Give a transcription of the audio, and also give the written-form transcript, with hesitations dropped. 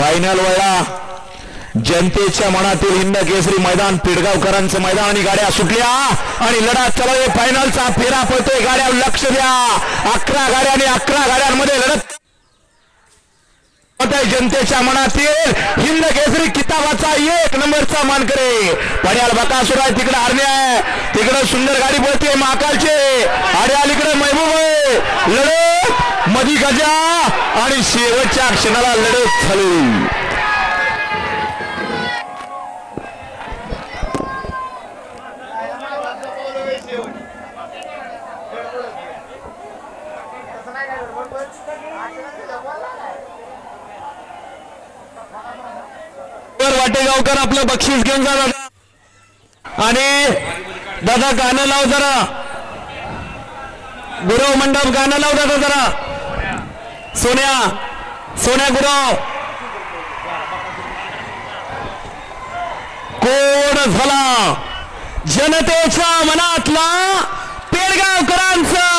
final वळला जनतेच्या मनातील हिंद केसरी मैदान पेडगावकरांचं मैदान आणि गाड्या सुटल्या आणि लढा चालू आहे फायनलचा फेरा पळतोय गाड्या लक्ष द्या 11 गाड्या आणि 11 गाड्यांमध्ये लढत जनतेच्या मनातील हिंद केसरी किताबाचा 1 नंबरचा मानकरी पड्याल बकासूर आहे तिकडे आरणे आहे तिकडे सुंदर गाडी बोलते महाकालचे आणि अलीकडे महबूब आहे लढत मधी गजा आणि शेवटच्या क्षणाला लढत झाली वाटेगावकर आपलं बक्षीस घेऊन जाणार आणि दादा गाणं लाव जरा गुरव मंडप गाणं लाव दादा जरा सोन्या गुरव कोण झाला जनतेच्या मनातला पेडगावकरांचा